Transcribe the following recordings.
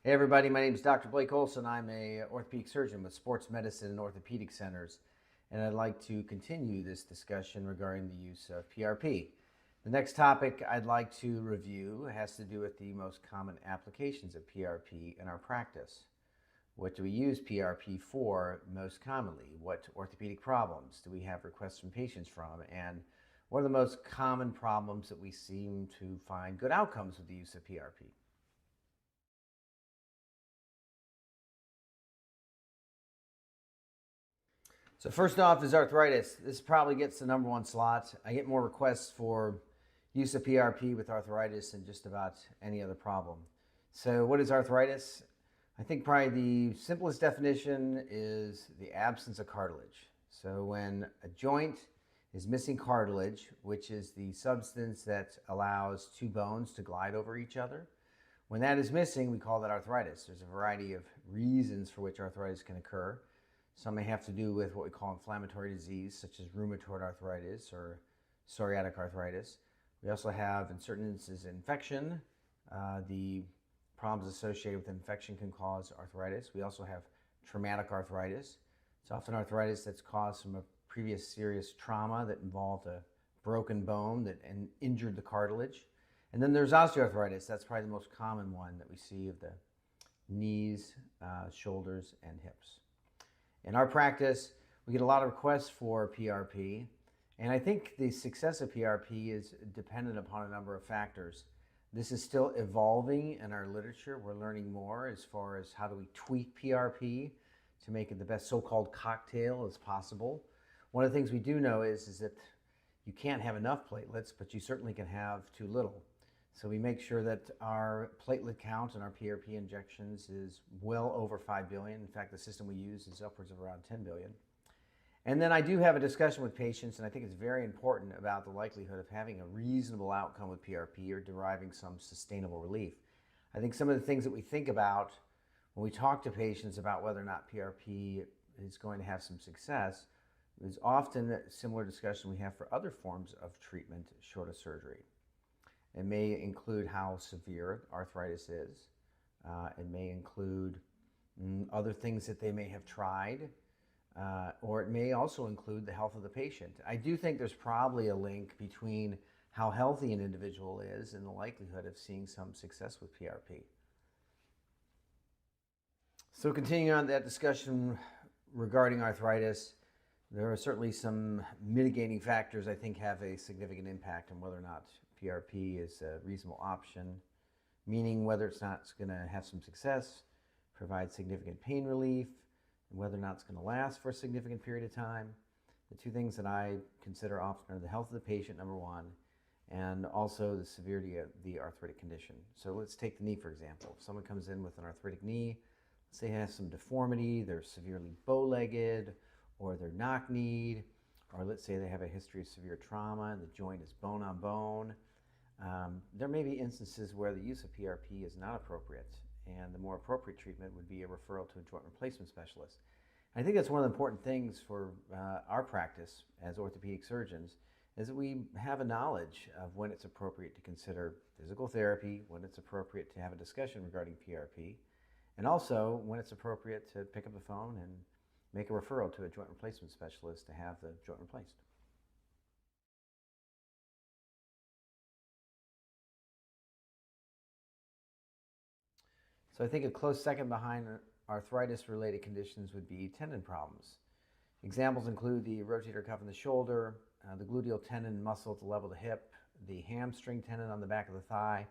Hey everybody, my name is Dr. Blake Ohlson. I'm a orthopedic surgeon with Sports Medicine and Orthopedic Centers, and I'd like to continue this discussion regarding the use of PRP. The next topic I'd like to review has to do with the most common applications of PRP in our practice. What do we use PRP for most commonly? What orthopedic problems do we have requests from patients from? And what are the most common problems that we seem to find good outcomes with the use of PRP? So first off is arthritis. This probably gets the number one slot. I get more requests for use of PRP with arthritis than just about any other problem. So what is arthritis? I think probably the simplest definition is the absence of cartilage. So when a joint is missing cartilage, which is the substance that allows two bones to glide over each other, when that is missing, we call that arthritis. There's a variety of reasons for which arthritis can occur. Some may have to do with what we call inflammatory disease, such as rheumatoid arthritis or psoriatic arthritis. We also have, in certain instances, infection. The problems associated with infection can cause arthritis. We also have traumatic arthritis. It's often arthritis that's caused from a previous serious trauma that involved a broken bone that injured the cartilage. And then there's osteoarthritis. That's probably the most common one that we see of the knees, shoulders, and hips. In our practice, we get a lot of requests for PRP, and I think the success of PRP is dependent upon a number of factors. This is still evolving in our literature. We're learning more as far as how do we tweak PRP to make it the best so-called cocktail as possible. One of the things we do know is that you can't have enough platelets, but you certainly can have too little. So we make sure that our platelet count and our PRP injections is well over 5 billion. In fact, the system we use is upwards of around 10 billion. And then I do have a discussion with patients, and I think it's very important about the likelihood of having a reasonable outcome with PRP or deriving some sustainable relief. I think some of the things that we think about when we talk to patients about whether or not PRP is going to have some success is often a similar discussion we have for other forms of treatment short of surgery. It may include how severe arthritis is. It may include other things that they may have tried, or it may also include the health of the patient. I do think there's probably a link between how healthy an individual is and the likelihood of seeing some success with PRP. So continuing on that discussion regarding arthritis, there are certainly some mitigating factors I think have a significant impact on whether or not PRP is a reasonable option, meaning whether it's not going to have some success, provide significant pain relief, and whether or not it's going to last for a significant period of time. The two things that I consider often are the health of the patient, number one, and also the severity of the arthritic condition. So let's take the knee, for example. If someone comes in with an arthritic knee, let's say has some deformity, they're severely bow-legged, or they're knock-kneed, or let's say they have a history of severe trauma and the joint is bone on bone. There may be instances where the use of PRP is not appropriate, and the more appropriate treatment would be a referral to a joint replacement specialist. And I think that's one of the important things for our practice as orthopedic surgeons is that we have a knowledge of when it's appropriate to consider physical therapy, when it's appropriate to have a discussion regarding PRP, and also when it's appropriate to pick up the phone and make a referral to a joint replacement specialist to have the joint replaced. So I think a close second behind arthritis-related conditions would be tendon problems. Examples include the rotator cuff in the shoulder, the gluteal tendon muscle at the level of the hip, the hamstring tendon on the back of the thigh,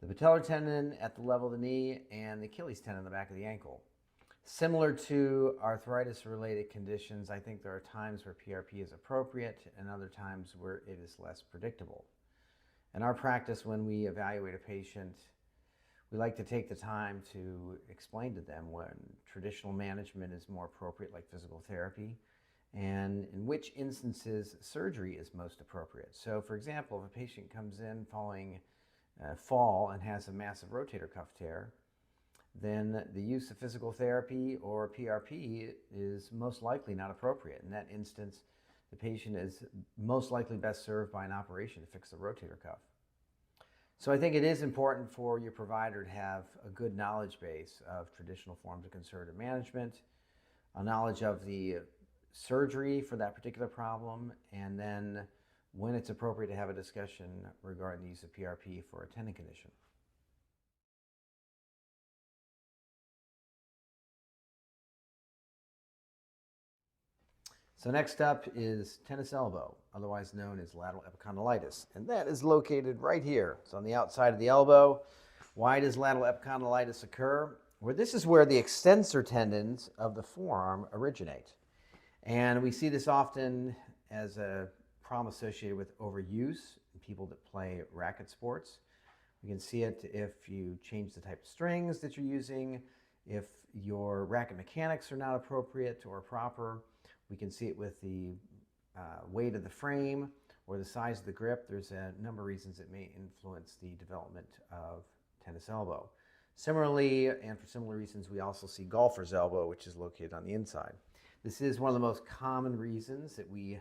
the patellar tendon at the level of the knee, and the Achilles tendon on the back of the ankle. Similar to arthritis-related conditions, I think there are times where PRP is appropriate and other times where it is less predictable. In our practice, when we evaluate a patient, we like to take the time to explain to them when traditional management is more appropriate, like physical therapy, and in which instances surgery is most appropriate. So, for example, if a patient comes in following a fall and has a massive rotator cuff tear, then the use of physical therapy or PRP is most likely not appropriate. In that instance, the patient is most likely best served by an operation to fix the rotator cuff. So I think it is important for your provider to have a good knowledge base of traditional forms of conservative management, a knowledge of the surgery for that particular problem, and then when it's appropriate to have a discussion regarding the use of PRP for a tendon condition. So next up is tennis elbow, otherwise known as lateral epicondylitis, and that is located right here. It's on the outside of the elbow. Why does lateral epicondylitis occur? Well, this is where the extensor tendons of the forearm originate. And we see this often as a problem associated with overuse in people that play racket sports. You can see it if you change the type of strings that you're using, if your racket mechanics are not appropriate or proper. We can see it with the weight of the frame or the size of the grip. There's a number of reasons it may influence the development of tennis elbow. Similarly, and for similar reasons, we also see golfer's elbow, which is located on the inside. This is one of the most common reasons that we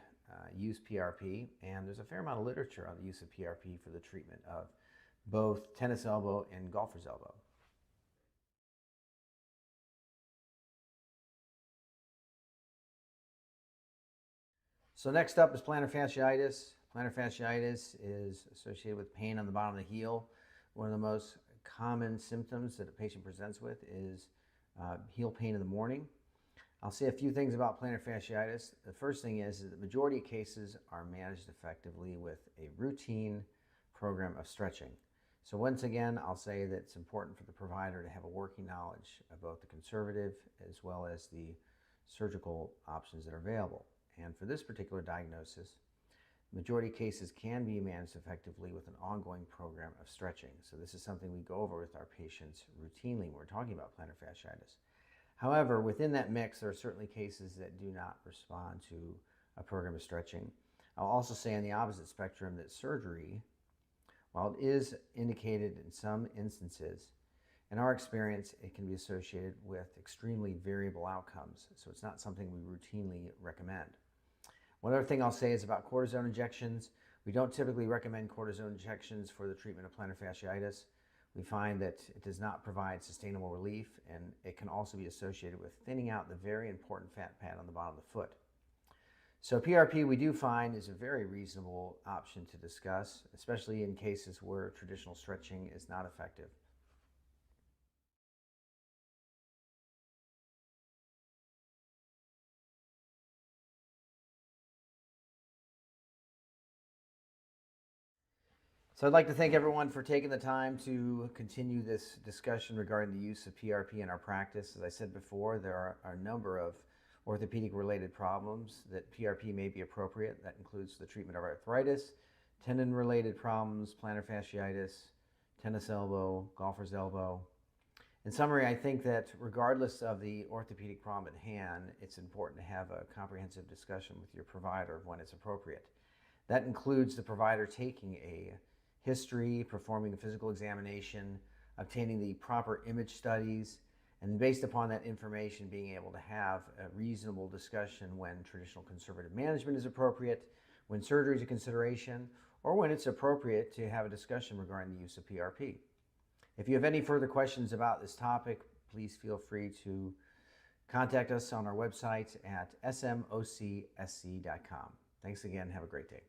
use PRP, and there's a fair amount of literature on the use of PRP for the treatment of both tennis elbow and golfer's elbow. So next up is plantar fasciitis. Plantar fasciitis is associated with pain on the bottom of the heel. One of the most common symptoms that a patient presents with is heel pain in the morning. I'll say a few things about plantar fasciitis. The first thing is that the majority of cases are managed effectively with a routine program of stretching. So once again, I'll say that it's important for the provider to have a working knowledge of both the conservative as well as the surgical options that are available. And for this particular diagnosis, the majority of cases can be managed effectively with an ongoing program of stretching. So this is something we go over with our patients routinely when we're talking about plantar fasciitis. However, within that mix, there are certainly cases that do not respond to a program of stretching. I'll also say on the opposite spectrum that surgery, while it is indicated in some instances, in our experience, it can be associated with extremely variable outcomes. So it's not something we routinely recommend. One other thing I'll say is about cortisone injections. We don't typically recommend cortisone injections for the treatment of plantar fasciitis. We find that it does not provide sustainable relief, and it can also be associated with thinning out the very important fat pad on the bottom of the foot. So PRP we do find is a very reasonable option to discuss, especially in cases where traditional stretching is not effective. So I'd like to thank everyone for taking the time to continue this discussion regarding the use of PRP in our practice. As I said before, there are a number of orthopedic-related problems that PRP may be appropriate. That includes the treatment of arthritis, tendon-related problems, plantar fasciitis, tennis elbow, golfer's elbow. In summary, I think that regardless of the orthopedic problem at hand, it's important to have a comprehensive discussion with your provider of when it's appropriate. That includes the provider taking a history, performing a physical examination, obtaining the proper image studies, and based upon that information, being able to have a reasonable discussion when traditional conservative management is appropriate, when surgery is a consideration, or when it's appropriate to have a discussion regarding the use of PRP. If you have any further questions about this topic, please feel free to contact us on our website at smocsc.com. Thanks again. Have a great day.